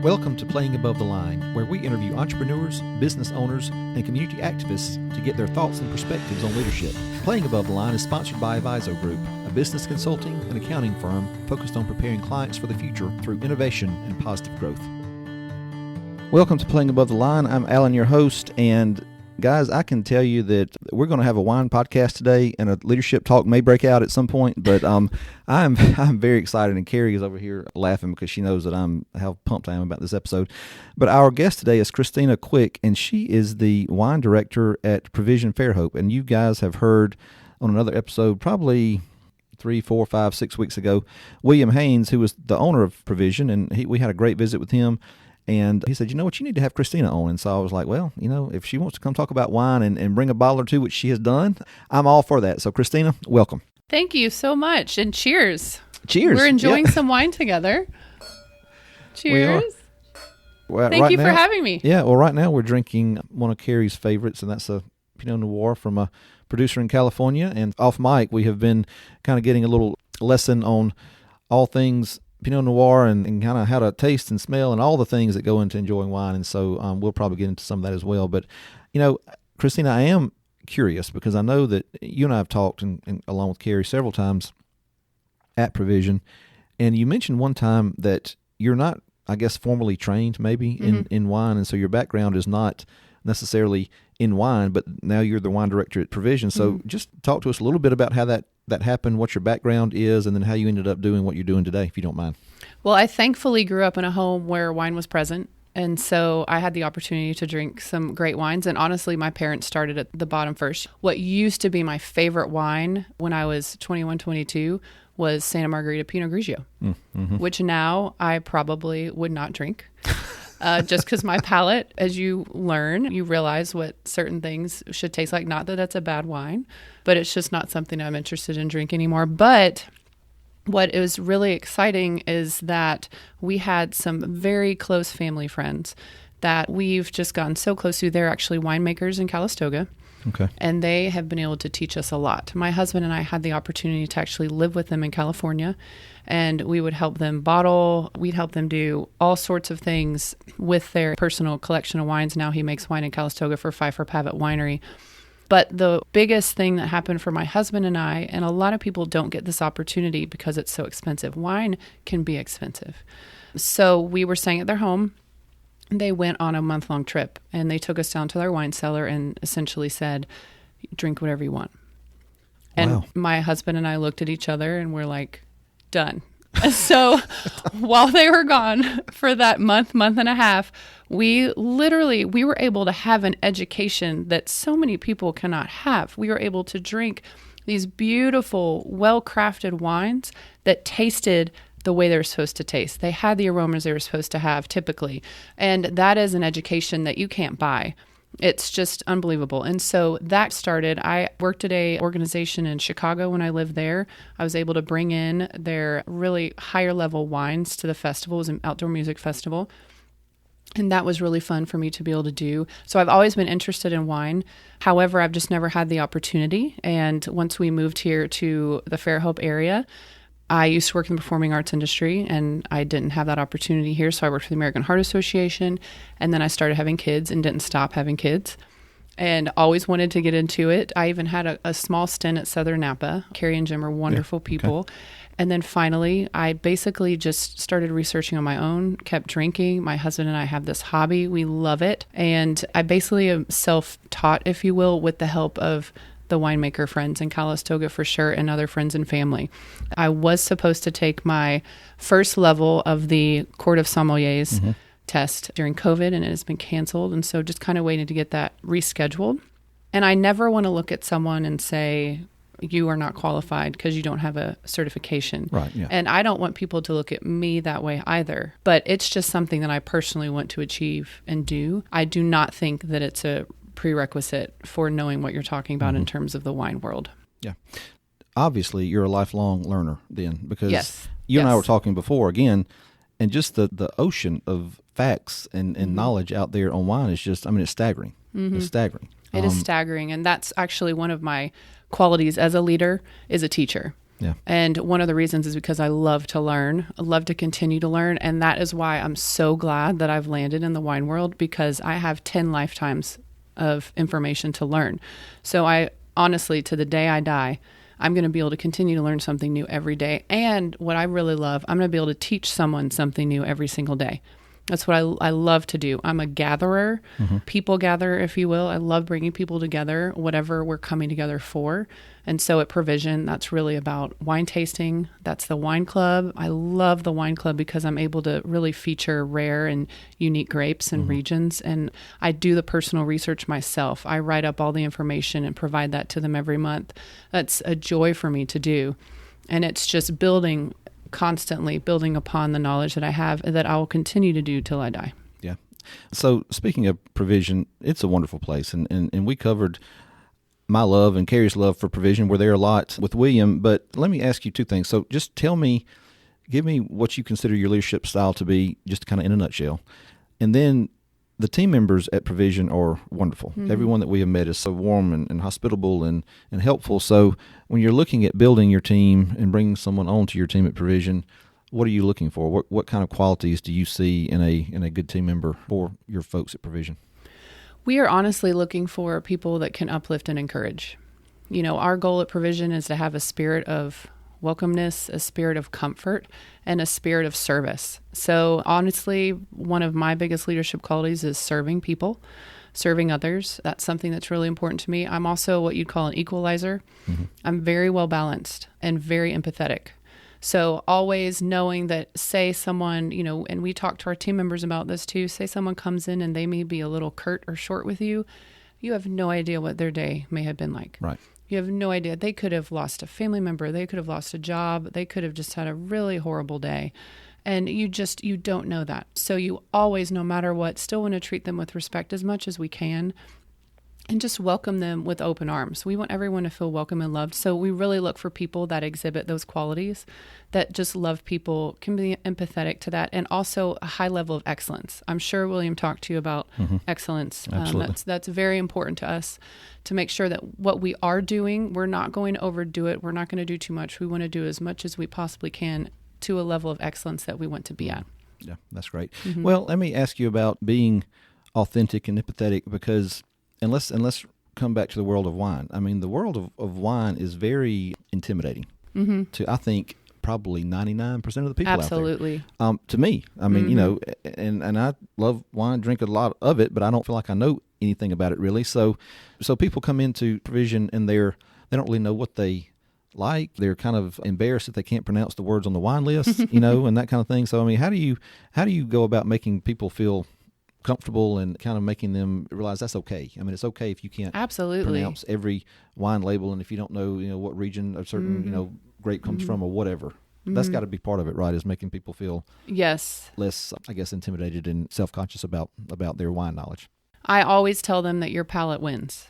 Welcome to Playing Above the Line, where we interview entrepreneurs, business owners, and community activists to get their thoughts and perspectives on leadership. Playing Above the Line is sponsored by Aviso Group, a business consulting and accounting firm focused on preparing clients for the future through innovation and positive growth. Welcome to Playing Above the Line. I'm Alan, your host, and guys, I can tell you that we're going to have a wine podcast today, and a leadership talk may break out at some point. But I'm very excited, and Carrie is over here laughing because she knows that how pumped I am about this episode. But our guest today is Christina Quick, and she is the wine director at Provision Fairhope. And you guys have heard on another episode, probably 3, 4, 5, 6 weeks ago, William Haynes, who was the owner of Provision, and we had a great visit with him. And he said, you know what, you need to have Christina on. And so I was like, well, if she wants to come talk about wine and bring a bottle or two, which she has done, I'm all for that. So Christina, welcome. Thank you so much. And cheers. Cheers. We're enjoying some wine together. Cheers. Well, Thank you for having me. Yeah, well, right now we're drinking one of Carrie's favorites, and that's a Pinot Noir from a producer in California. And off mic, we have been kind of getting a little lesson on all things Pinot Noir and kind of how to taste and smell and all the things that go into enjoying wine. And so we'll probably get into some of that as well. But, Christina, I am curious because I know that you and I have talked and along with Carrie several times at Provision. And you mentioned one time that you're not, I guess, formally trained maybe in wine. And so your background is not necessarily in wine, but now you're the wine director at Provision. So just talk to us a little bit about how that happened, what your background is, and then how you ended up doing what you're doing today, if you don't mind. Well, I thankfully grew up in a home where wine was present. And so I had the opportunity to drink some great wines. And honestly, my parents started at the bottom first. What used to be my favorite wine when I was 21, 22 was Santa Margherita Pinot Grigio, which now I probably would not drink. Just because my palate, as you learn, you realize what certain things should taste like. Not that that's a bad wine, but it's just not something I'm interested in drinking anymore. But what is really exciting is that we had some very close family friends that we've just gotten so close to. They're actually winemakers in Calistoga. Okay. And they have been able to teach us a lot. My husband and I had the opportunity to actually live with them in California, and we would help them bottle. We'd help them do all sorts of things with their personal collection of wines. Now he makes wine in Calistoga for Pfeiffer Pavitt Winery. But the biggest thing that happened for my husband and I, and a lot of people don't get this opportunity because it's so expensive. Wine can be expensive. So we were staying at their home. They went on a month-long trip, and they took us down to their wine cellar and essentially said, drink whatever you want. And wow. My husband and I looked at each other, and we're like, done. So while they were gone for that month and a half, we were able to have an education that so many people cannot have. We were able to drink these beautiful, well-crafted wines that tasted the way they're supposed to taste. They had the aromas they were supposed to have typically. And that is an education that you can't buy. It's just unbelievable. And so that started, I worked at a organization in Chicago when I lived there. I was able to bring in their really higher level wines to the festival. It was an outdoor music festival. And that was really fun for me to be able to do. So I've always been interested in wine. However, I've just never had the opportunity. And once we moved here to the Fairhope area, I used to work in the performing arts industry, and I didn't have that opportunity here, so I worked for the American Heart Association, and then I started having kids and didn't stop having kids, and always wanted to get into it. I even had a small stint at Southern Napa. Carrie and Jim are wonderful people. Okay. And then finally, I basically just started researching on my own, kept drinking. My husband and I have this hobby. We love it. And I basically am self-taught, if you will, with the help of the winemaker friends in Calistoga for sure, and other friends and family. I was supposed to take my first level of the Court of Sommeliers test during COVID, and it has been canceled. And so just kind of waiting to get that rescheduled. And I never want to look at someone and say, you are not qualified because you don't have a certification. Right, yeah. And I don't want people to look at me that way either. But it's just something that I personally want to achieve and do. I do not think that it's a prerequisite for knowing what you're talking about in terms of the wine world. Yeah. Obviously, you're a lifelong learner then, because yes. you and I were talking before again, and just the ocean of facts and knowledge out there on wine is just, it's staggering. It's staggering. It is staggering. And that's actually one of my qualities as a leader, is a teacher. Yeah. And one of the reasons is because I love to learn. I love to continue to learn. And that is why I'm so glad that I've landed in the wine world, because I have 10 lifetimes of information to learn. So I honestly, to the day I die, I'm going to be able to continue to learn something new every day. And what I really love, I'm going to be able to teach someone something new every single day. That's what I love to do. I'm a gatherer, people gatherer, if you will. I love bringing people together, whatever we're coming together for. And so at Provision, that's really about wine tasting. That's the wine club. I love the wine club because I'm able to really feature rare and unique grapes and regions. And I do the personal research myself. I write up all the information and provide that to them every month. That's a joy for me to do. And it's just constantly building upon the knowledge that I have that I will continue to do till I die. Yeah. So speaking of Provision, it's a wonderful place. And we covered my love and Carrie's love for Provision. We're there a lot with William. But let me ask you two things. So just give me what you consider your leadership style to be, just kind of in a nutshell. And then the team members at Provision are wonderful. Mm-hmm. Everyone that we have met is so warm and hospitable and helpful. So when you're looking at building your team and bringing someone onto your team at Provision, what are you looking for? What kind of qualities do you see in a good team member for your folks at Provision? We are honestly looking for people that can uplift and encourage. You know, our goal at Provision is to have a spirit of welcomeness, a spirit of comfort, and a spirit of service. So honestly, one of my biggest leadership qualities is serving people, serving others. That's something that's really important to me. I'm also what you'd call an equalizer. Mm-hmm. I'm very well balanced and very empathetic. So always knowing that, say someone, you know, and we talk to our team members about this too, say someone comes in and they may be a little curt or short with you, you have no idea what their day may have been like. Right. You have no idea. They could have lost a family member. They could have lost a job. They could have just had a really horrible day. And you don't know that. So you always, no matter what, still want to treat them with respect as much as we can and just welcome them with open arms. We want everyone to feel welcome and loved. So we really look for people that exhibit those qualities, that just love people, can be empathetic to that, and also a high level of excellence. I'm sure William talked to you about excellence. That's very important to us, to make sure that what we are doing, we're not going to overdo it. We're not going to do too much. We want to do as much as we possibly can to a level of excellence that we want to be at. Yeah, that's great. Mm-hmm. Well, let me ask you about being authentic and empathetic, because and let's come back to the world of wine. I mean, the world of wine is very intimidating to, I think, probably 99% of the people Absolutely. out there. To me, I mean, you know, and I love wine, drink a lot of it, but I don't feel like I know anything about it really. So people come into Provision and they don't really know what they like. They're kind of embarrassed that they can't pronounce the words on the wine list, you know, and that kind of thing. So I mean, how do you go about making people feel comfortable and kind of making them realize that's okay? I mean, it's okay if you can't pronounce every wine label, and if you don't know, you know, what region a certain, you know, grape comes from or whatever. That's got to be part of it, right? Is making people feel less, I guess, intimidated and self-conscious about their wine knowledge. I always tell them that your palate wins.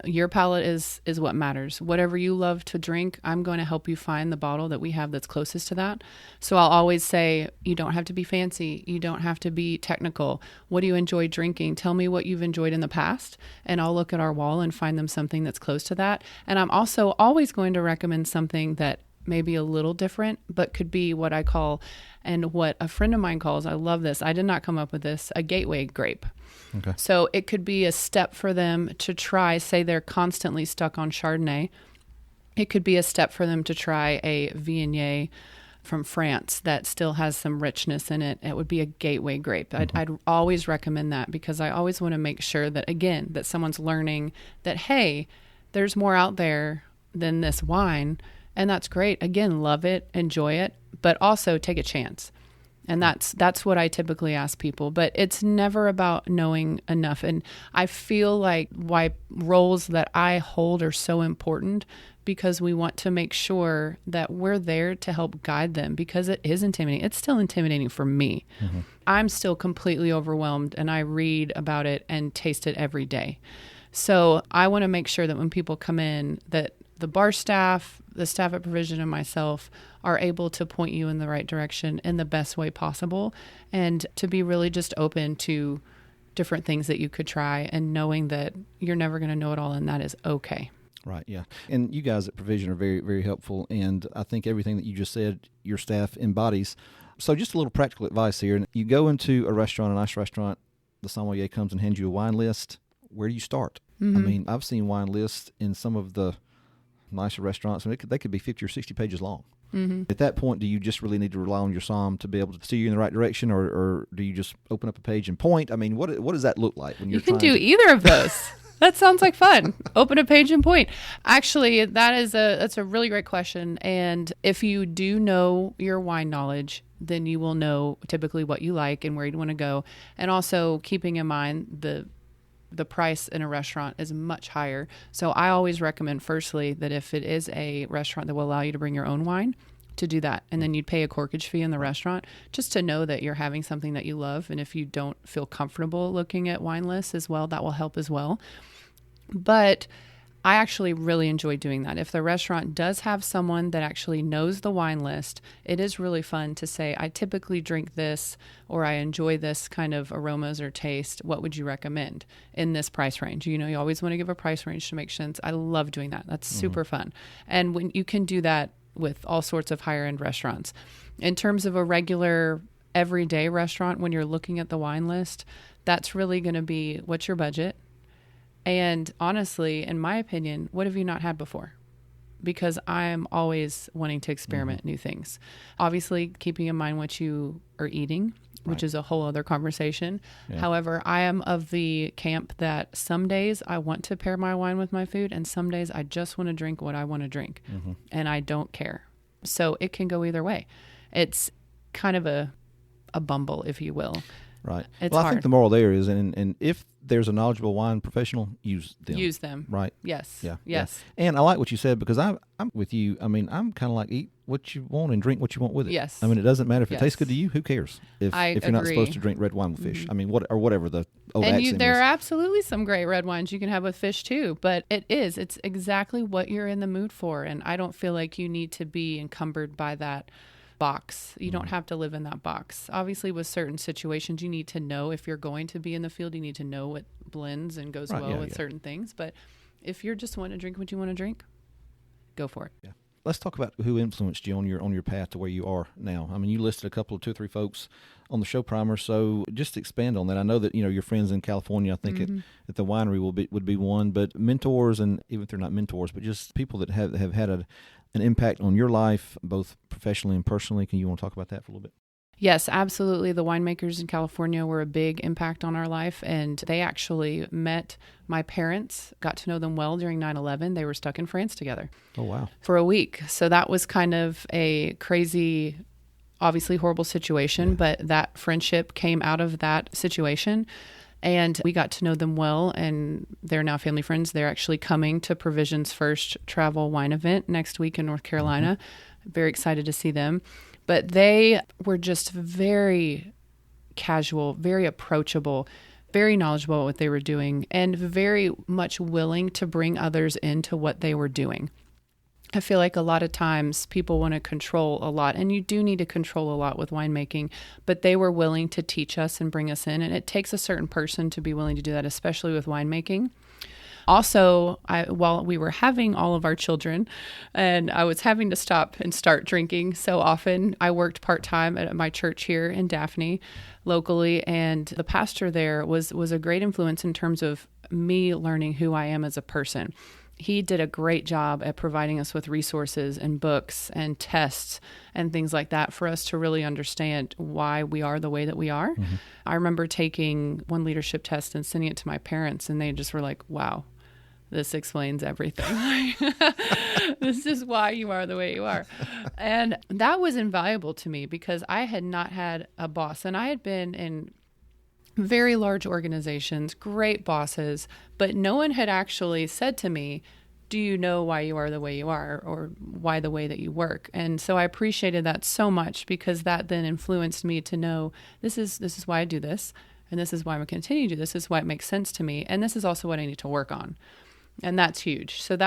Your palate is what matters. Whatever you love to drink, I'm going to help you find the bottle that we have that's closest to that. So I'll always say, you don't have to be fancy. You don't have to be technical. What do you enjoy drinking? Tell me what you've enjoyed in the past, and I'll look at our wall and find them something that's close to that. And I'm also always going to recommend something that may be a little different, but could be what I call, and what a friend of mine calls, I love this, I did not come up with this, a gateway grape. Okay. So it could be a step for them to try, say they're constantly stuck on Chardonnay. It could be a step for them to try a Viognier from France that still has some richness in it. It would be a gateway grape. I'd always recommend that, because I always want to make sure that, again, that someone's learning that, hey, there's more out there than this wine. And that's great. Again, love it, enjoy it, but also take a chance. And that's what I typically ask people. But it's never about knowing enough. And I feel like why roles that I hold are so important, because we want to make sure that we're there to help guide them, because it is intimidating. It's still intimidating for me. I'm still completely overwhelmed, and I read about it and taste it every day. So I want to make sure that when people come in, that the bar staff, the staff at Provision, and myself are able to point you in the right direction in the best way possible, and to be really just open to different things that you could try, and knowing that you're never going to know it all, and that is okay. Right, yeah. And you guys at Provision are very, very helpful. And I think everything that you just said, your staff embodies. So just a little practical advice here. You go into a restaurant, a nice restaurant, the sommelier comes and hands you a wine list. Where do you start? Mm-hmm. I mean, I've seen wine lists in some of the nicer restaurants, and they could be 50 or 60 pages long. Mm-hmm. At that point, do you just really need to rely on your som to be able to steer you in the right direction, or do you just open up a page and point? I mean, what does that look like when you're You can do either of those. That sounds like fun. Open a page and point. Actually, that's a really great question. And if you do know your wine knowledge, then you will know typically what you like and where you want to go. And also keeping in mind the price in a restaurant is much higher. So I always recommend, firstly, that if it is a restaurant that will allow you to bring your own wine, to do that. And then you'd pay a corkage fee in the restaurant just to know that you're having something that you love. And if you don't feel comfortable looking at wine lists as well, that will help as well. But I actually really enjoy doing that. If the restaurant does have someone that actually knows the wine list, it is really fun to say, I typically drink this, or I enjoy this kind of aromas or taste. What would you recommend in this price range? You know, you always want to give a price range to make sense. I love doing that. That's super fun. And when you can do that with all sorts of higher end restaurants. In terms of a regular everyday restaurant, when you're looking at the wine list, that's really going to be, what's your budget? And honestly, in my opinion, what have you not had before? Because I'm always wanting to experiment new things. Obviously, keeping in mind what you are eating, which is a whole other conversation. Yeah. However, I am of the camp that some days I want to pair my wine with my food, and some days I just want to drink what I want to drink, and I don't care. So it can go either way. It's kind of a bumble, if you will. Right. It's well, hard. I think the moral there is, and if there's a knowledgeable wine professional, use them. Use them. Right. Yes. Yeah. Yes. Yeah. And I like what you said, because I'm with you. I mean, I'm kind of like, eat what you want and drink what you want with it. Yes. I mean, it doesn't matter if it tastes good to you. Who cares if you're not agree. supposed to drink red wine with fish? I mean, whatever the old and axiom there is. are absolutely some great red wines you can have with fish too, but it's exactly what you're in the mood for, and I don't feel like you need to be encumbered by that box. You don't have to live in that box. Obviously, with certain situations, you need to know, if you're going to be in the field, you need to know what blends and goes with certain things. But if you're just wanting to drink what you want to drink, go for it. Yeah. Let's talk about who influenced you on your path to where you are now. I mean, you listed a couple of 2 or 3 folks on the show primer, so just expand on that. I know that your friends in California, I think at the winery would be one, but mentors, and even if they're not mentors, but just people that have had an impact on your life, both professionally and personally. You want to talk about that for a little bit? Yes, absolutely. The winemakers in California were a big impact on our life, and they actually met my parents, got to know them well during 9/11. They were stuck in France together. Oh, wow. For a week. So that was kind of a crazy, obviously horrible situation, but that friendship came out of that situation. And we got to know them well, and they're now family friends. They're actually coming to Provision's first travel wine event next week in North Carolina. Very excited to see them. But they were just very casual, very approachable, very knowledgeable about what they were doing, and very much willing to bring others into what they were doing. I feel like a lot of times people want to control a lot, and you do need to control a lot with winemaking, but they were willing to teach us and bring us in, and it takes a certain person to be willing to do that, especially with winemaking. Also, while we were having all of our children and I was having to stop and start drinking so often, I worked part-time at my church here in Daphne locally, and the pastor there was a great influence in terms of me learning who I am as a person. He did a great job at providing us with resources and books and tests and things like that for us to really understand why we are the way that we are. I remember taking one leadership test and sending it to my parents, and they just were like, wow, this explains everything. This is why you are the way you are. And that was invaluable to me because I had not had a boss, and I had been in very large organizations, great bosses, but no one had actually said to me, do you know why you are the way you are, or why the way that you work? And so I appreciated that so much, because that then influenced me to know this is why I do this, and this is why I'm going to continue to do this. This is why it makes sense to me, and this is also what I need to work on. And that's huge. So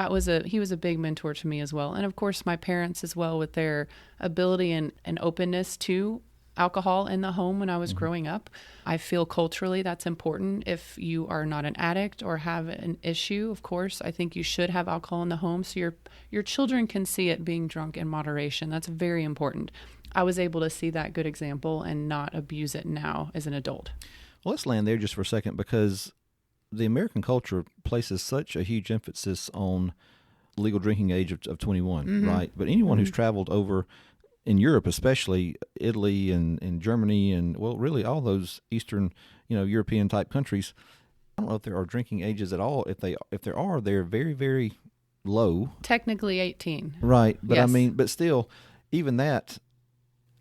he was a big mentor to me as well. And of course, my parents as well, with their ability and openness to alcohol in the home when I was growing up. I feel culturally that's important. If you are not an addict or have an issue, of course, I think you should have alcohol in the home so your children can see it being drunk in moderation. That's very important. I was able to see that good example and not abuse it now as an adult. Well, let's land there just for a second, because the American culture places such a huge emphasis on legal drinking age of 21, right? But anyone who's traveled over in Europe, especially Italy and Germany and, well, really all those Eastern, European type countries, I don't know if there are drinking ages at all. If there are, they're very, very low. Technically 18. Right. But yes. But still, even that,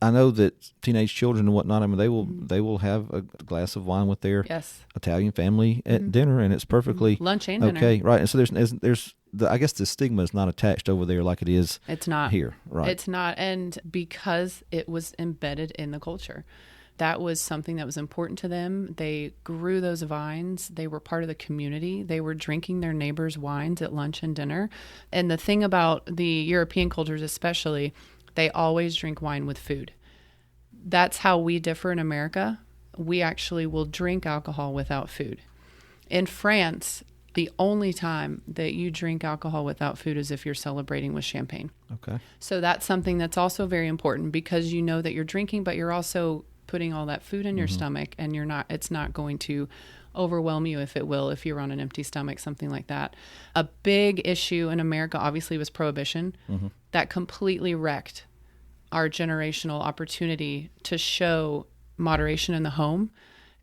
I know that teenage children and whatnot, they will have a glass of wine with their Italian family at dinner, and it's perfectly lunch and dinner. Okay, right. And so there's I guess the stigma is not attached over there like it is. It's not here, right? It's not, and because it was embedded in the culture, that was something that was important to them. They grew those vines. They were part of the community. They were drinking their neighbors' wines at lunch and dinner. And the thing about the European cultures, especially, they always drink wine with food. That's how we differ in America. We actually will drink alcohol without food. In France, the only time that you drink alcohol without food is if you're celebrating with champagne. Okay. So that's something that's also very important, because you know that you're drinking, but you're also putting all that food in your stomach, and it's not going to overwhelm you, if you're on an empty stomach, something like that. A big issue in America obviously was prohibition. That completely wrecked our generational opportunity to show moderation in the home.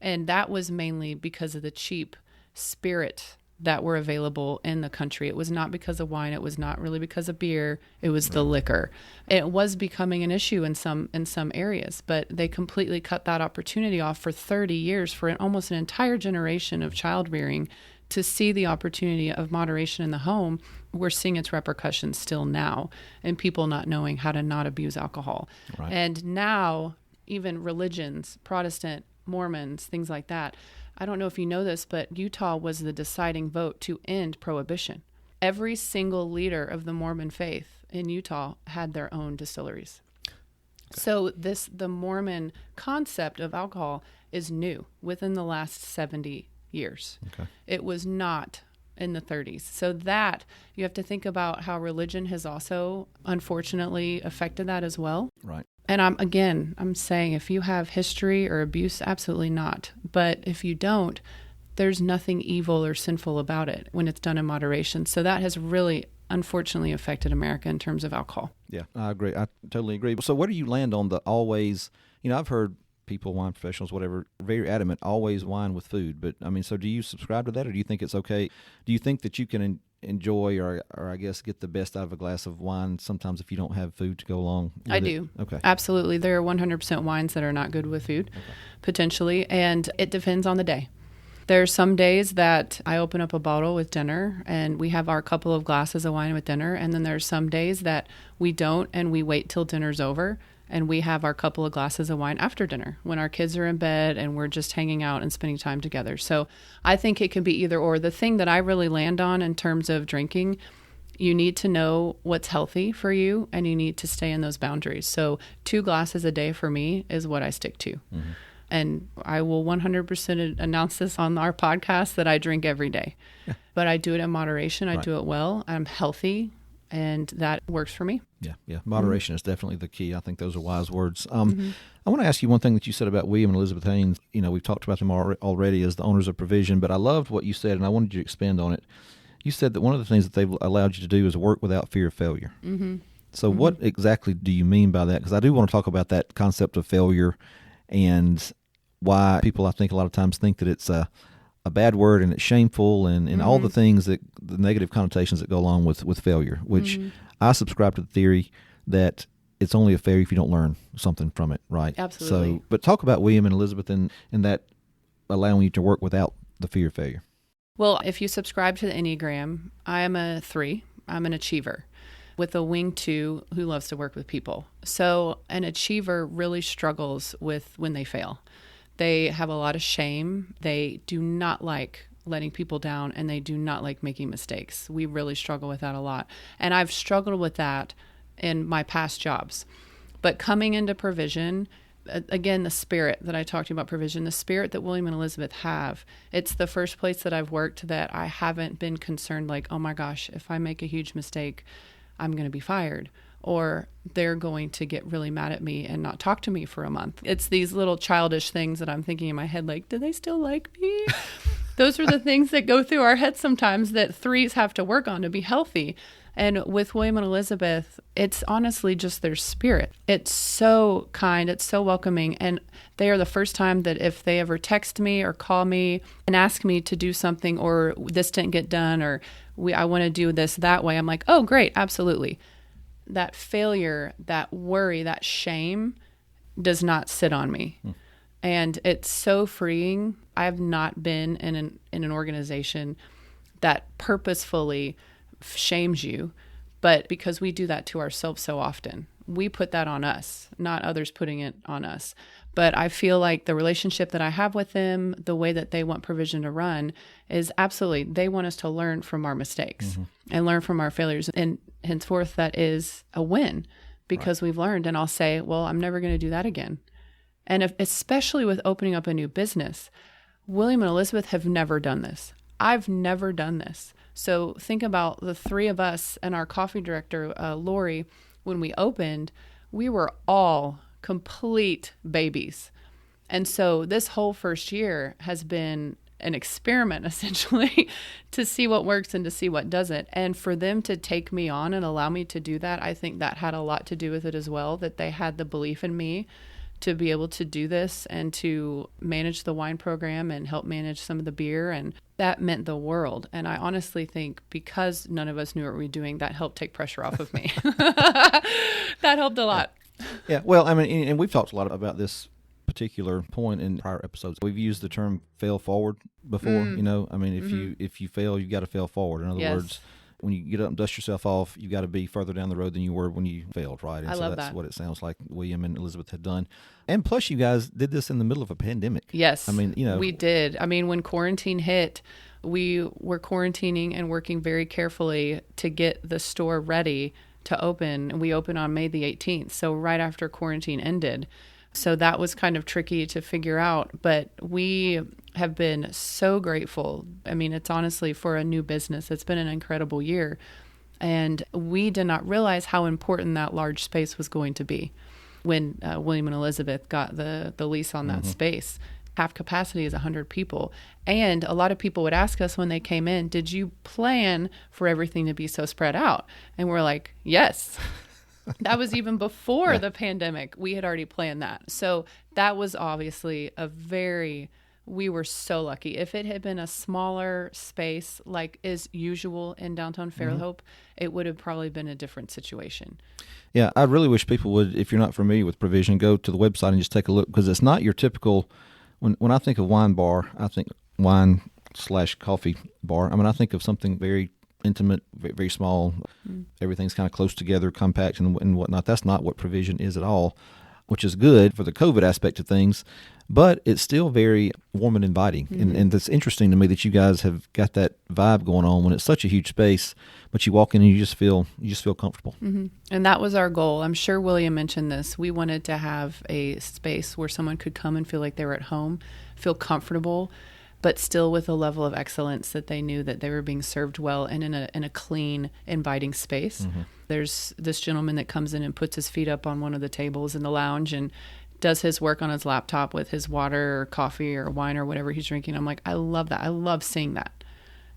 And that was mainly because of the cheap spirit that were available in the country. It was not because of wine. It was not really because of beer. It was the liquor. It was becoming an issue in some areas, but they completely cut that opportunity off for 30 years for almost an entire generation of child rearing to see the opportunity of moderation in the home. We're seeing its repercussions still now, and people not knowing how to not abuse alcohol. Right. And now even religions, Protestant, Mormons, things like that. I don't know if you know this, but Utah was the deciding vote to end prohibition. Every single leader of the Mormon faith in Utah had their own distilleries. Okay. So the Mormon concept of alcohol is new within the last 70 years. Okay. It was not in the 30s. So that, you have to think about how religion has also, unfortunately, affected that as well. Right. And I'm saying, if you have history or abuse, absolutely not. But if you don't, there's nothing evil or sinful about it when it's done in moderation. So that has really, unfortunately, affected America in terms of alcohol. Yeah, I agree. I totally agree. So where do you land on the always, I've heard people, wine professionals, whatever, very adamant, always wine with food. But, so do you subscribe to that, or do you think it's okay? Do you think that you can enjoy or I guess get the best out of a glass of wine sometimes if you don't have food to go along with I do. Okay. Absolutely. There are 100% wines that are not good with food, potentially, and it depends on the day. There are some days that I open up a bottle with dinner and we have our couple of glasses of wine with dinner, and then there's some days that we don't and we wait till dinner's over and we have our couple of glasses of wine after dinner when our kids are in bed and we're just hanging out and spending time together. So I think it can be either or. The thing that I really land on in terms of drinking, you need to know what's healthy for you and you need to stay in those boundaries. So 2 glasses a day for me is what I stick to. And I will 100% announce this on our podcast that I drink every day. Yeah. But I do it in moderation. I do it well. I'm healthy. And that works for me. Yeah. Moderation is definitely the key. I think those are wise words. I want to ask you one thing that you said about William and Elizabeth Haynes. We've talked about them already as the owners of Provision, but I loved what you said, and I wanted you to expand on it. You said that one of the things that they've allowed you to do is work without fear of failure. So what exactly do you mean by that? Because I do want to talk about that concept of failure and why people, I think, a lot of times think that it's a bad word and it's shameful and all the things the negative connotations that go along with failure, which I subscribe to the theory that it's only a failure if you don't learn something from it, right? Absolutely. So, but talk about William and Elizabeth and that allowing you to work without the fear of failure. Well, if you subscribe to the Enneagram, I am a 3. I'm an achiever with a wing 2 who loves to work with people. So an achiever really struggles with when they fail. They have a lot of shame. They do not like letting people down, and they do not like making mistakes. We really struggle with that a lot. And I've struggled with that in my past jobs. But coming into Provision, again, the spirit that I talked to you about, provision, the spirit that William and Elizabeth have. It's the first place that I've worked that I haven't been concerned like, oh my gosh, if I make a huge mistake, I'm going to be fired, or they're going to get really mad at me and not talk to me for a month. It's these little childish things that I'm thinking in my head, like, do they still like me? Those are the things that go through our heads sometimes that threes have to work on to be healthy. And with William and Elizabeth, it's honestly just their spirit. It's so kind. It's so welcoming. And they are the first time that if they ever text me or call me and ask me to do something, or this didn't get done, or I want to do this that way, I'm like, oh, great, absolutely. That failure, that worry, that shame does not sit on me. And it's so freeing. I've not been in an organization that purposefully shames you, but because we do that to ourselves so often, we put that on us, not others putting it on us. But I feel like the relationship that I have with them, the way that they want provision to run, is absolutely, they want us to learn from our mistakes and learn from our failures. And henceforth, that is a win because we've learned. And I'll say, well, I'm never going to do that again. And especially with opening up a new business, William and Elizabeth have never done this. I've never done this. So think about the three of us and our coffee director, Lori. When we opened, we were all complete babies. And so this whole first year has been an experiment, essentially, to see what works and to see what doesn't. And for them to take me on and allow me to do that, I think that had a lot to do with it as well, that they had the belief in me to be able to do this and to manage the wine program and help manage some of the beer. And that meant the world. And I honestly think because none of us knew what we were doing, that helped take pressure off of me. That helped a lot. Yeah. Well, I mean, and we've talked a lot about this particular point in prior episodes. We've used the term fail forward before, you know, I mean, if you fail, you got to fail forward. In other words, when you get up and dust yourself off, you got to be further down the road than you were when you failed, right? And I so love that's that. what it sounds like William and Elizabeth had done. And plus, you guys did this in the middle of a pandemic. Yes. I mean, you know. We did. I mean, when quarantine hit, we were quarantining and working very carefully to get the store ready to open. And we opened on May the 18th, so right after quarantine ended. So that was kind of tricky to figure out, but we have been so grateful. I mean, it's honestly for a new business, it's been an incredible year. And we did not realize how important that large space was going to be when William and Elizabeth got the lease on that space. Half capacity is 100 people. And a lot of people would ask us when they came in, did you plan for everything to be so spread out? And we're like, yes. That was even before the pandemic. We had already planned that. So that was obviously we were so lucky. If it had been a smaller space like is usual in downtown Fairhope, it would have probably been a different situation. Yeah, I really wish people would, if you're not familiar with Provision, go to the website and just take a look, because it's not your typical, when I think of wine bar, I think wine/coffee bar. I mean, I think of something very intimate, very, very small. Everything's kind of close together, compact and whatnot. That's not what Provision is at all, which is good for the COVID aspect of things, but it's still very warm and inviting. And it's interesting to me that you guys have got that vibe going on when it's such a huge space, but you walk in and you just feel comfortable. And that was our goal. I'm sure William mentioned this. We wanted to have a space where someone could come and feel like they were at home, feel comfortable, but still with a level of excellence that they knew that they were being served well and in a clean, inviting space. There's this gentleman that comes in and puts his feet up on one of the tables in the lounge and does his work on his laptop with his water or coffee or wine or whatever he's drinking. I'm like, I love that. I love seeing that.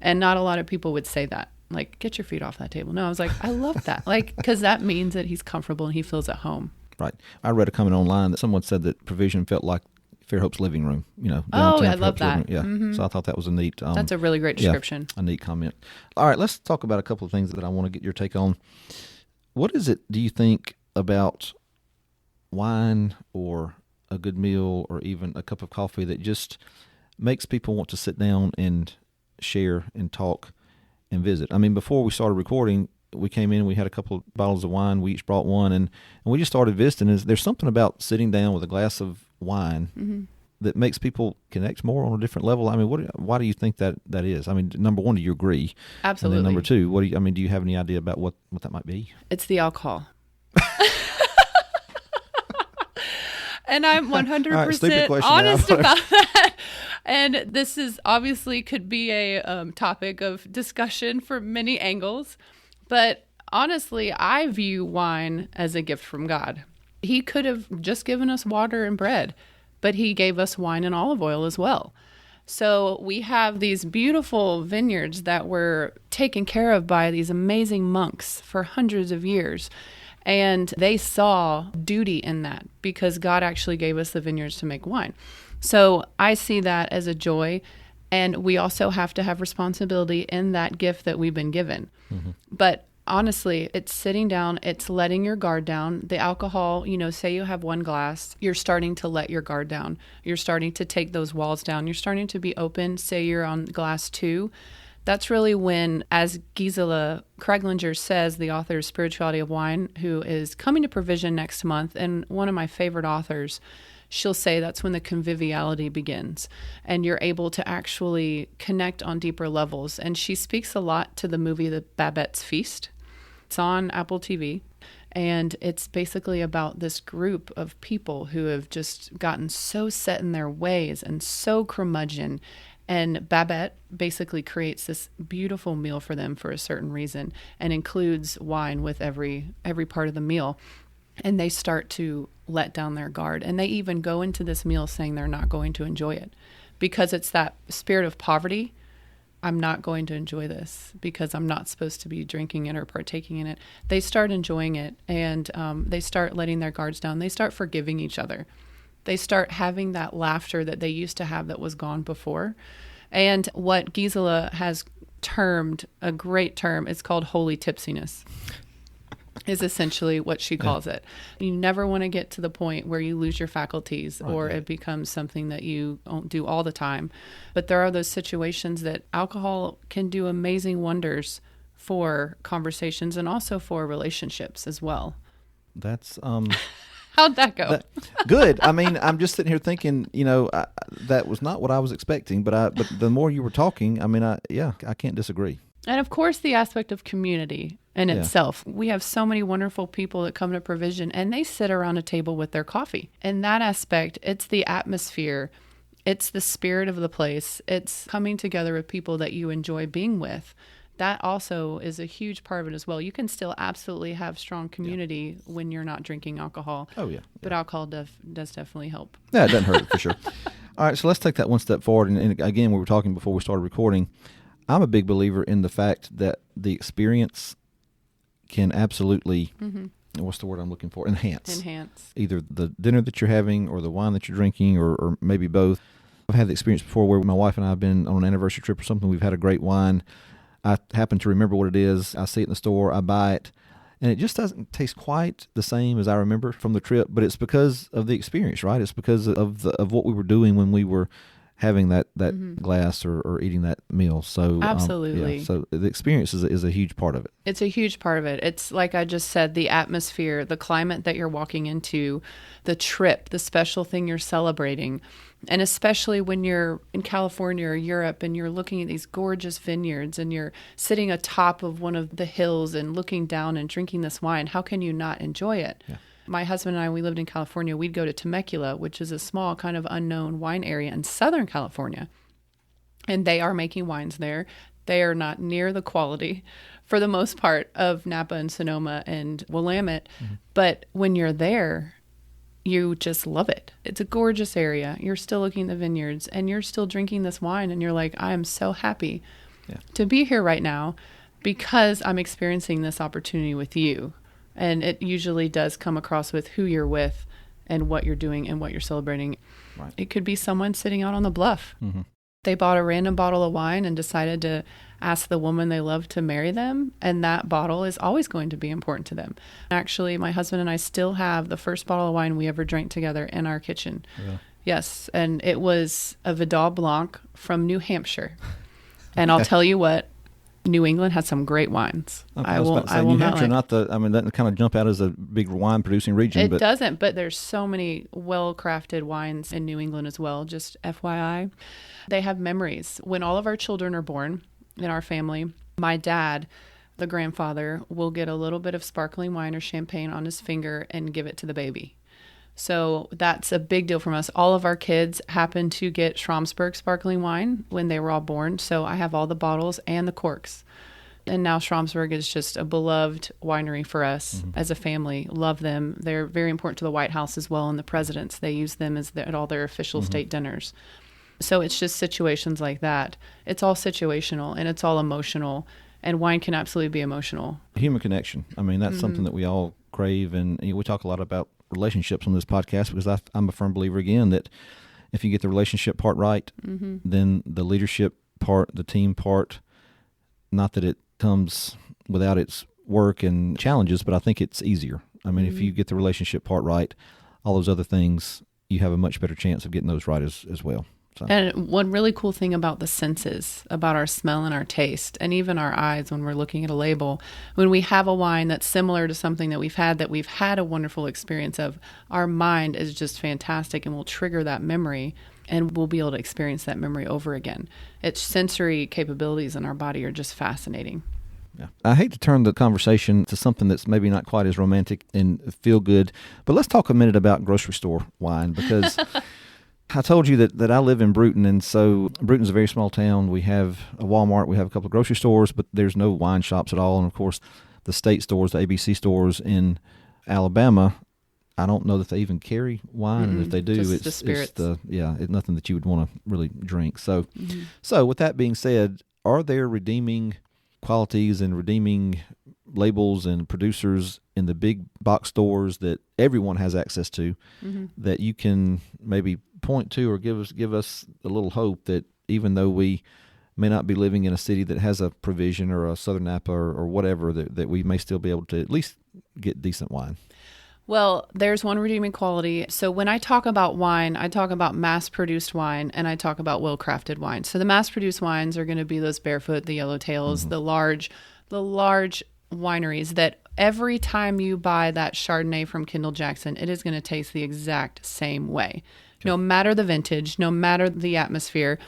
And not a lot of people would say that. Like, get your feet off that table. No, I was like, I love that. Like, because that means that he's comfortable and he feels at home. Right. I read a comment online that someone said that Provision felt like Fairhope's living room, you know. Oh, I Fairhope's love that. Yeah. So I thought that was a neat. That's a really great description. A neat comment. All right, let's talk about a couple of things that I want to get your take on. What is it, do you think, about wine or a good meal or even a cup of coffee that just makes people want to sit down and share and talk and visit? I mean, before we started recording, we came in, we had a couple of bottles of wine, we each brought one, and we just started visiting. There's something about sitting down with a glass of wine that makes people connect more on a different level. I mean, why do you think that is? I mean, number one, do you agree? Absolutely. And then number two, do you have any idea about what that might be? It's the alcohol. And I'm 100% stupid question honest now. about that. And this is obviously could be a topic of discussion from many angles. But honestly, I view wine as a gift from God. He could have just given us water and bread, but he gave us wine and olive oil as well. So we have these beautiful vineyards that were taken care of by these amazing monks for hundreds of years. And they saw duty in that because God actually gave us the vineyards to make wine. So I see that as a joy. And we also have to have responsibility in that gift that we've been given. Mm-hmm. But honestly, it's sitting down, it's letting your guard down. The alcohol, say you have one glass, you're starting to let your guard down. You're starting to take those walls down. You're starting to be open. Say you're on glass 2. That's really when, as Gisela Kreglinger says, the author of Spirituality of Wine, who is coming to Provision next month, and one of my favorite authors, she'll say that's when the conviviality begins and you're able to actually connect on deeper levels. And she speaks a lot to the movie The Babette's Feast. It's on Apple TV, and it's basically about this group of people who have just gotten so set in their ways and so curmudgeon. And Babette basically creates this beautiful meal for them for a certain reason and includes wine with every part of the meal. And they start to let down their guard. And they even go into this meal saying they're not going to enjoy it because it's that spirit of poverty. I'm not going to enjoy this because I'm not supposed to be drinking it or partaking in it. They start enjoying it, and they start letting their guards down. They start forgiving each other. They start having that laughter that they used to have that was gone before. And what Gisela has termed a great term, it's called holy tipsiness, is essentially what she calls it. You never want to get to the point where you lose your faculties or it becomes something that you don't do all the time. But there are those situations that alcohol can do amazing wonders for conversations and also for relationships as well. That's How'd that go? Good. I mean, I'm just sitting here thinking, that was not what I was expecting. But the more you were talking, I mean, I can't disagree. And of course, the aspect of community in itself. We have so many wonderful people that come to Provision and they sit around a table with their coffee. In that aspect, it's the atmosphere, it's the spirit of the place, it's coming together with people that you enjoy being with. That also is a huge part of it as well. You can still absolutely have strong community when you're not drinking alcohol. Oh, yeah. But alcohol does definitely help. Yeah, it doesn't hurt for sure. All right, so let's take that one step forward. And again, we were talking before we started recording. I'm a big believer in the fact that the experience can absolutely, what's the word I'm looking for? Enhance. Either the dinner that you're having or the wine that you're drinking or maybe both. I've had the experience before where my wife and I have been on an anniversary trip or something. We've had a great wine. I happen to remember what it is. I see it in the store. I buy it. And it just doesn't taste quite the same as I remember from the trip. But it's because of the experience, right? It's because of what we were doing when we were having that glass or eating that meal. So absolutely. So the experience is a huge part of it. It's a huge part of it. It's like I just said, the atmosphere, the climate that you're walking into, the trip, the special thing you're celebrating. And especially when you're in California or Europe and you're looking at these gorgeous vineyards and you're sitting atop of one of the hills and looking down and drinking this wine, how can you not enjoy it? Yeah. My husband and I, we lived in California. We'd go to Temecula, which is a small kind of unknown wine area in Southern California. And they are making wines there. They are not near the quality, for the most part, of Napa and Sonoma and Willamette. Mm-hmm. But when you're there, you just love it. It's a gorgeous area. You're still looking at the vineyards and you're still drinking this wine. And you're like, I am so happy to be here right now because I'm experiencing this opportunity with you. And it usually does come across with who you're with and what you're doing and what you're celebrating. Right. It could be someone sitting out on the bluff. Mm-hmm. They bought a random bottle of wine and decided to ask the woman they love to marry them. And that bottle is always going to be important to them. Actually, my husband and I still have the first bottle of wine we ever drank together in our kitchen. Yeah. Yes. And it was a Vidal Blanc from New Hampshire. And I'll tell you what, New England has some great wines. Okay, I will New Hampshire, doesn't kind of jump out as a big wine producing region. It doesn't, but there's so many well-crafted wines in New England as well, just FYI. They have memories. When all of our children are born in our family, my dad, the grandfather, will get a little bit of sparkling wine or champagne on his finger and give it to the baby. So that's a big deal from us. All of our kids happen to get Schramsberg sparkling wine when they were all born. So I have all the bottles and the corks. And now Schramsberg is just a beloved winery for us as a family. Love them. They're very important to the White House as well, and the presidents. They use them at all their official state dinners. So it's just situations like that. It's all situational, and it's all emotional. And wine can absolutely be emotional. Human connection. I mean, that's something that we all crave. And we talk a lot about relationships on this podcast because I'm a firm believer, again, that if you get the relationship part right, then the leadership part, the team part, not that it comes without its work and challenges, but I think it's easier. I mean, if you get the relationship part right, all those other things, you have a much better chance of getting those right as well. So. And one really cool thing about the senses, about our smell and our taste, and even our eyes when we're looking at a label, when we have a wine that's similar to something that we've had a wonderful experience of, our mind is just fantastic and will trigger that memory, and we'll be able to experience that memory over again. Its sensory capabilities in our body are just fascinating. Yeah. I hate to turn the conversation to something that's maybe not quite as romantic and feel good, but let's talk a minute about grocery store wine, because I told you that I live in Bruton, and so Bruton's a very small town. We have a Walmart, we have a couple of grocery stores, but there's no wine shops at all. And, of course, the state stores, the ABC stores in Alabama, I don't know that they even carry wine, and if they do, it's the spirits. It's nothing that you would want to really drink. So, so with that being said, are there redeeming qualities and redeeming labels and producers in the big box stores that everyone has access to that you can maybe point to or give us a little hope that even though we may not be living in a city that has a Provision or a Southern Napa or whatever, that we may still be able to at least get decent wine? Well, there's one redeeming quality. So when I talk about wine, I talk about mass-produced wine, and I talk about well-crafted wine. So the mass-produced wines are going to be those Barefoot, the Yellowtails, the large wineries that every time you buy that Chardonnay from Kendall Jackson, it is going to taste the exact same way. Okay. No matter the vintage, no matter the atmosphere.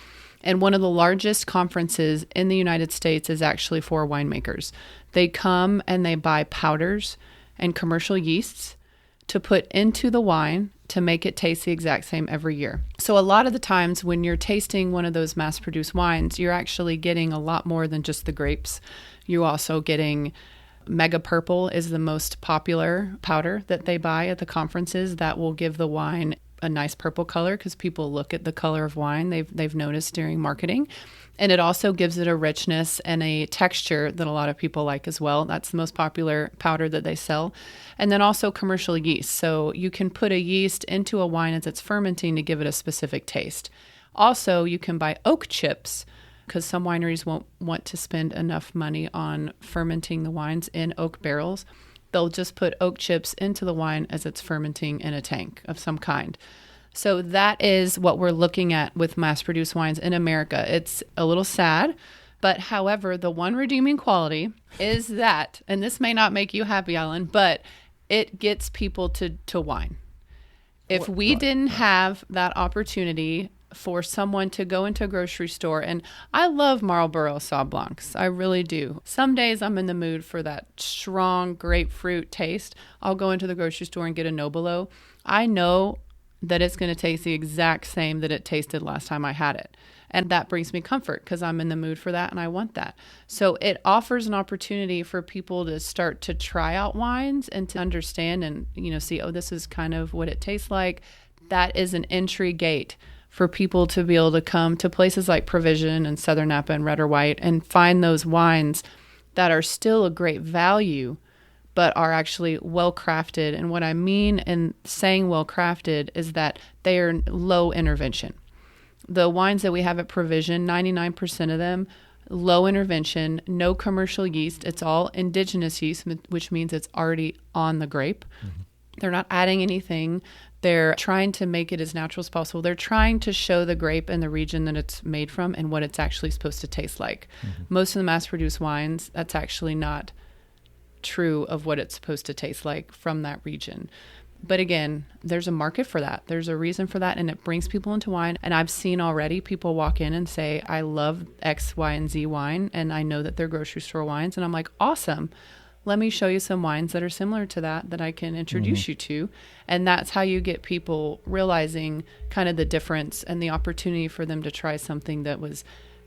And one of the largest conferences in the United States is actually for winemakers. They come and they buy powders and commercial yeasts to put into the wine to make it taste the exact same every year. So a lot of the times when you're tasting one of those mass-produced wines, you're actually getting a lot more than just the grapes. You're also getting Mega Purple is the most popular powder that they buy at the conferences that will give the wine a nice purple color because people look at the color of wine they've noticed during marketing. And it also gives it a richness and a texture that a lot of people like as well. That's the most popular powder that they sell. And then also commercial yeast. So you can put a yeast into a wine as it's fermenting to give it a specific taste. Also, you can buy oak chips because some wineries won't want to spend enough money on fermenting the wines in oak barrels. They'll just put oak chips into the wine as it's fermenting in a tank of some kind. So that is what we're looking at with mass-produced wines in America. It's a little sad, but however, the one redeeming quality is that, and this may not make you happy, Alan, but it gets people to wine. If we didn't have that opportunity for someone to go into a grocery store, and I love Marlboro Sauv Blancs. I really do. Some days I'm in the mood for that strong grapefruit taste. I'll go into the grocery store and get a Nobilo. I know that it's going to taste the exact same that it tasted last time I had it. And that brings me comfort because I'm in the mood for that and I want that. So it offers an opportunity for people to start to try out wines and to understand and, see, this is kind of what it tastes like. That is an entry gate for people to be able to come to places like Provision and Southern Napa and Red or White and find those wines that are still a great value, but are actually well-crafted. And what I mean in saying well-crafted is that they are low intervention. The wines that we have at Provision, 99% of them, low intervention, no commercial yeast. It's all indigenous yeast, which means it's already on the grape. Mm-hmm. They're not adding anything. They're trying to make it as natural as possible. They're trying to show the grape and the region that it's made from and what it's actually supposed to taste like. Mm-hmm. Most of the mass-produced wines, that's actually not true of what it's supposed to taste like from that region. But again, there's a market for that. There's a reason for that, and it brings people into wine. And I've seen already people walk in and say, I love X, Y, and Z wine, and I know that they're grocery store wines. And I'm like, awesome. let me show you some wines that are similar to that I can introduce you to. And that's how you get people realizing kind of the difference and the opportunity for them to try something that was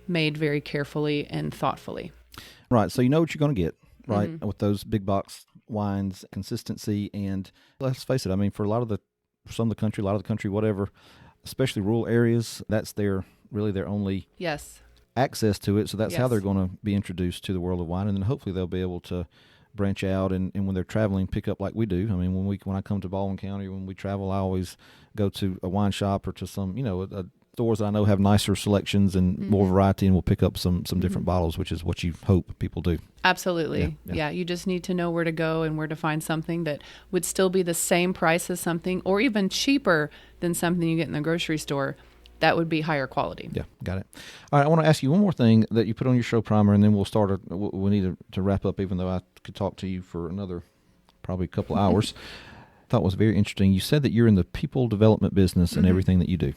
made very carefully and thoughtfully. Right. So you know what you're going to get, right, with those big box wines, consistency. And let's face it, I mean, for some of the country, whatever, especially rural areas, that's really their only access to it. So that's how they're going to be introduced to the world of wine. And then hopefully they'll be able to branch out and when they're traveling, pick up like we do. I mean, when I come to Baldwin County, when we travel, I always go to a wine shop or to some, stores that I know have nicer selections and more variety, and we'll pick up some different bottles, which is what you hope people do. Absolutely. Yeah. You just need to know where to go and where to find something that would still be the same price as something, or even cheaper than something you get in the grocery store. That would be higher quality. Yeah, got it. All right, I want to ask you one more thing that you put on your show primer, and then we'll start. We need to wrap up, even though I could talk to you for another probably a couple hours. Thought was very interesting. You said that you're in the people development business and everything that you do.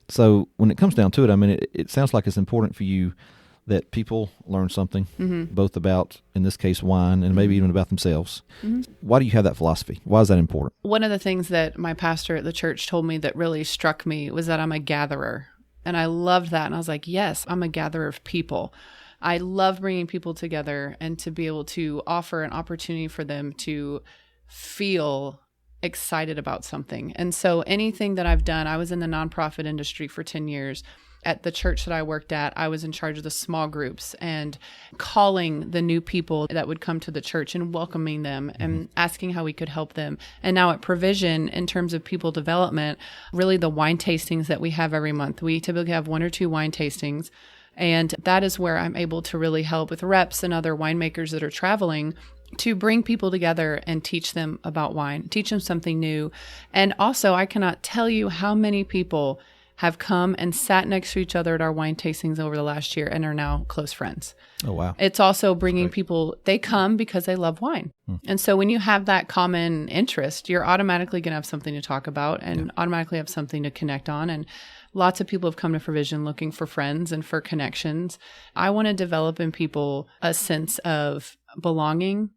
So when it comes down to it, I mean, it sounds like it's important for you that people learn something, both about, in this case, wine, and maybe even about themselves. Why do you have that philosophy? Why is that important? One of the things that my pastor at the church told me that really struck me was that I'm a gatherer. And I loved that. And I was like, yes, I'm a gatherer of people. I love bringing people together and to be able to offer an opportunity for them to feel excited about something. And so anything that I've done, I was in the nonprofit industry for 10 years. At the church that I worked at, I was in charge of the small groups and calling the new people that would come to the church and welcoming them and asking how we could help them. And now at Provision, in terms of people development, really the wine tastings that we have every month. We typically have 1 or 2 wine tastings. And that is where I'm able to really help with reps and other winemakers that are traveling to bring people together and teach them about wine, teach them something new. And also, I cannot tell you how many people have come and sat next to each other at our wine tastings over the last year and are now close friends. Oh, wow. It's also bringing people, they come because they love wine. And so when you have that common interest, you're automatically going to have something to talk about and automatically have something to connect on. And lots of people have come to Provision looking for friends and for connections. I want to develop in people a sense of belonging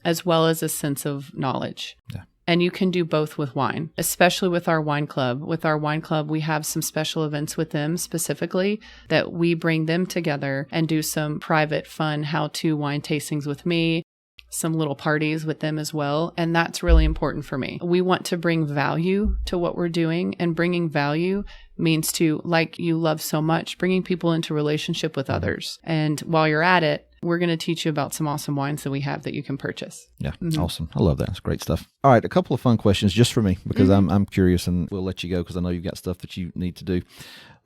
as well as a sense of knowledge. Yeah. And you can do both with wine, especially with our wine club. With our wine club, we have some special events with them specifically that we bring them together and do some private, fun how-to wine tastings with me, some little parties with them as well. And that's really important for me. We want to bring value to what we're doing, and bringing value means to, like you love so much, bringing people into relationship with others. And while you're at it, we're going to teach you about some awesome wines that we have that you can purchase. Yeah, awesome. I love that. It's great stuff. All right, a couple of fun questions just for me because I'm curious, and we'll let you go because I know you've got stuff that you need to do.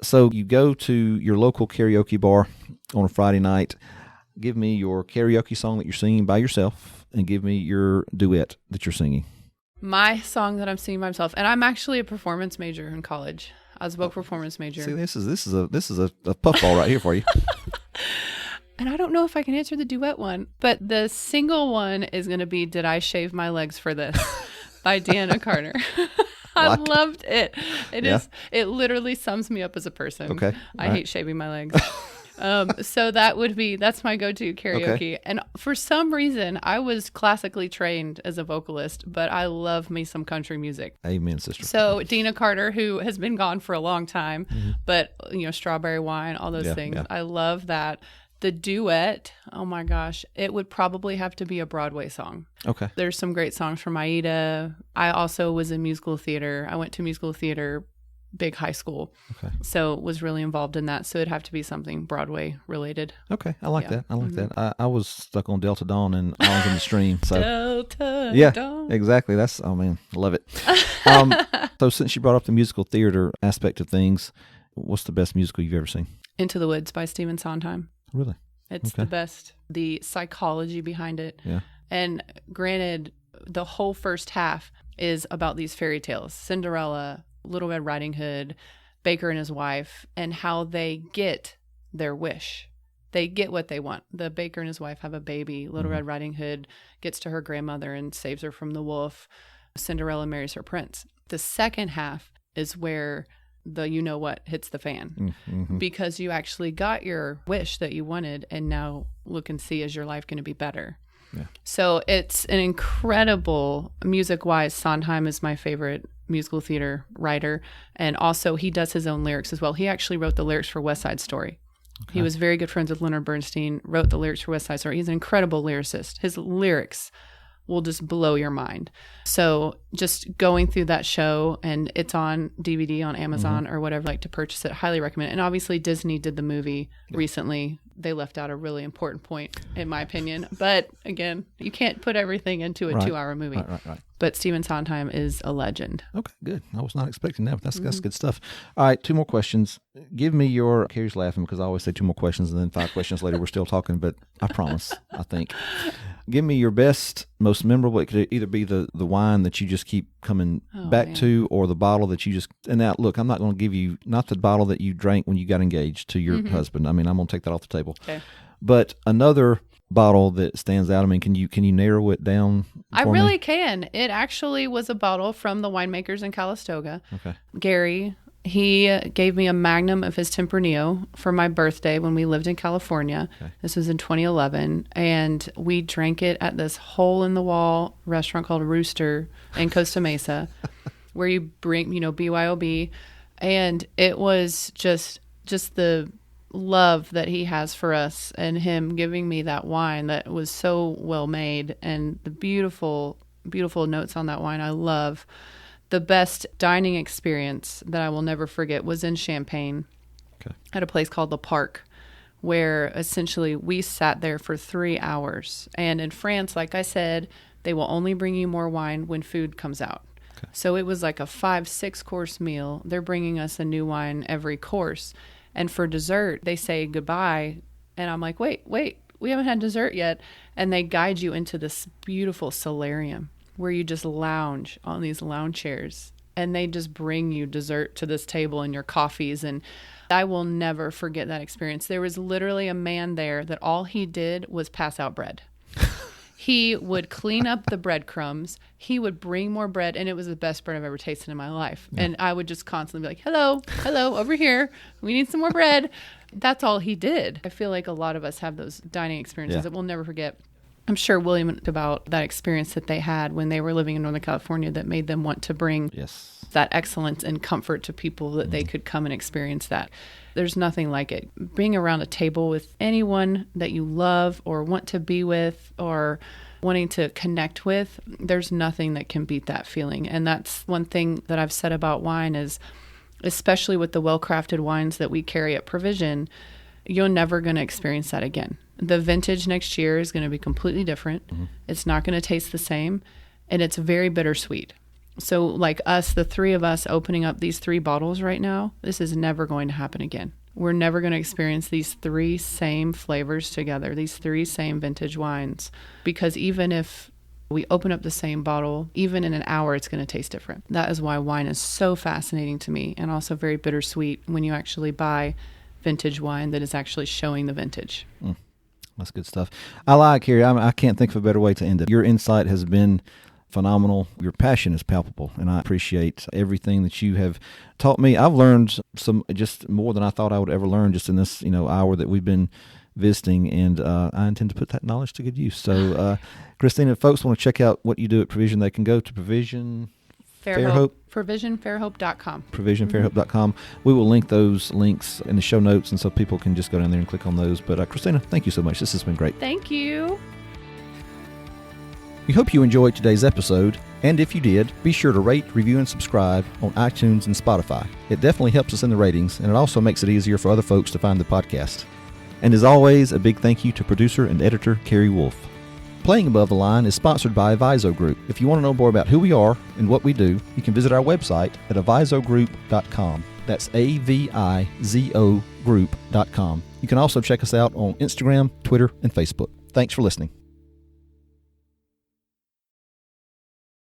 So you go to your local karaoke bar on a Friday night. Give me your karaoke song that you're singing by yourself, and give me your duet that you're singing. My song that I'm singing by myself, and I'm actually a performance major in college. I was a book performance major. See, this is a puffball right here for you. And I don't know if I can answer the duet one, but the single one is going to be "Did I Shave My Legs for This" by Deanna Carter. I loved it. It literally sums me up as a person. Okay. I hate shaving my legs. So that's my go-to karaoke. Okay. And for some reason, I was classically trained as a vocalist, but I love me some country music. Amen, sister. So Deanna Carter, who has been gone for a long time, but Strawberry Wine, all those things. Yeah. I love that. The duet, oh my gosh, it would probably have to be a Broadway song. Okay. There's some great songs from Aida. I also was in musical theater. I went to musical theater, big high school. Okay. So was really involved in that. So it'd have to be something Broadway related. Okay. I like that. I like that. I was stuck on Delta Dawn and Islands in the Stream. So. Delta Dawn. Exactly. I love it. So since you brought up the musical theater aspect of things, what's the best musical you've ever seen? Into the Woods by Stephen Sondheim. Really? It's the best. The psychology behind it. Yeah. And granted, the whole first half is about these fairy tales. Cinderella, Little Red Riding Hood, Baker and his wife, and how they get their wish. They get what they want. The Baker and his wife have a baby. Little Red Riding Hood gets to her grandmother and saves her from the wolf. Cinderella marries her prince. The second half is where the you-know-what hits the fan, because you actually got your wish that you wanted, and now look and see, is your life going to be better? Yeah. So it's an incredible, music-wise, Sondheim is my favorite musical theater writer. And also he does his own lyrics as well. He actually wrote the lyrics for West Side Story. Okay. He was very good friends with Leonard Bernstein, wrote the lyrics for West Side Story. He's an incredible lyricist. His lyrics will just blow your mind. So just going through that show, and it's on DVD on Amazon or whatever, like to purchase it, highly recommend it. And obviously Disney did the movie recently. They left out a really important point, in my opinion. But again, you can't put everything into a 2-hour movie. Right. But Stephen Sondheim is a legend. Okay, good. I was not expecting that, but that's good stuff. All right, 2 more questions. Give me your, Carrie's laughing because I always say 2 more questions and then 5 questions later we're still talking, but I promise, I think. Give me your best, most memorable. It could either be the wine that you just keep coming back to, or the bottle that you just, and now look, I'm not going to give you, not the bottle that you drank when you got engaged to your husband. I mean, I'm going to take that off the table. Okay. But another bottle that stands out. I mean, can you narrow it down? I really can. It actually was a bottle from the winemakers in Calistoga. Okay. Gary, he gave me a magnum of his Tempranillo for my birthday when we lived in California. Okay. This was in 2011. And we drank it at this hole-in-the-wall restaurant called Rooster in Costa Mesa, where you bring, BYOB. And it was just the love that he has for us, and him giving me that wine that was so well made, and the beautiful notes on that wine I love. The best dining experience that I will never forget was in Champagne at a place called The Park, where essentially we sat there for 3 hours. And in France, like I said, they will only bring you more wine when food comes out. Okay. So it was like a 5-6 course meal. They're bringing us a new wine every course. And for dessert, they say goodbye. And I'm like, wait, we haven't had dessert yet. And they guide you into this beautiful solarium where you just lounge on these lounge chairs. And they just bring you dessert to this table and your coffees. And I will never forget that experience. There was literally a man there that all he did was pass out bread. He would clean up the breadcrumbs. He would bring more bread, and it was the best bread I've ever tasted in my life. Yeah. And I would just constantly be like, hello, over here. We need some more bread. That's all he did. I feel like a lot of us have those dining experiences that we'll never forget. I'm sure William about that experience that they had when they were living in Northern California that made them want to bring that excellence and comfort to people that they could come and experience that. There's nothing like it. Being around a table with anyone that you love or want to be with or wanting to connect with, there's nothing that can beat that feeling. And that's one thing that I've said about wine is, especially with the well-crafted wines that we carry at Provision, you're never going to experience that again. The vintage next year is going to be completely different. Mm-hmm. It's not going to taste the same, and it's very bittersweet. So like us, the 3 of us opening up these 3 bottles right now, this is never going to happen again. We're never going to experience these 3 same flavors together, these 3 same vintage wines, because even if we open up the same bottle, even in an hour, it's going to taste different. That is why wine is so fascinating to me, and also very bittersweet when you actually buy vintage wine that is actually showing the vintage. That's good stuff. I like, Carrie, I can't think of a better way to end it. Your insight has been phenomenal. Your passion is palpable, and I appreciate everything that you have taught me. I've learned some, just more than I thought I would ever learn just in this, hour that we've been visiting, and I intend to put that knowledge to good use. So, Christina, if folks want to check out what you do at Provision, they can go to Provision Fairhope. ProvisionFairhope.com. ProvisionFairhope.com. We will link those links in the show notes, and so people can just go down there and click on those. But Christina, thank you so much. This has been great. Thank you. We hope you enjoyed today's episode, and if you did, be sure to rate, review, and subscribe on iTunes and Spotify. It definitely helps us in the ratings, and it also makes it easier for other folks to find the podcast. And as always, a big thank you to producer and editor Carrie Wolf. Playing Above the Line is sponsored by Aviso Group. If you want to know more about who we are and what we do, you can visit our website at avisogroup.com. That's AVIZO group.com. You can also check us out on Instagram, Twitter, and Facebook. Thanks for listening.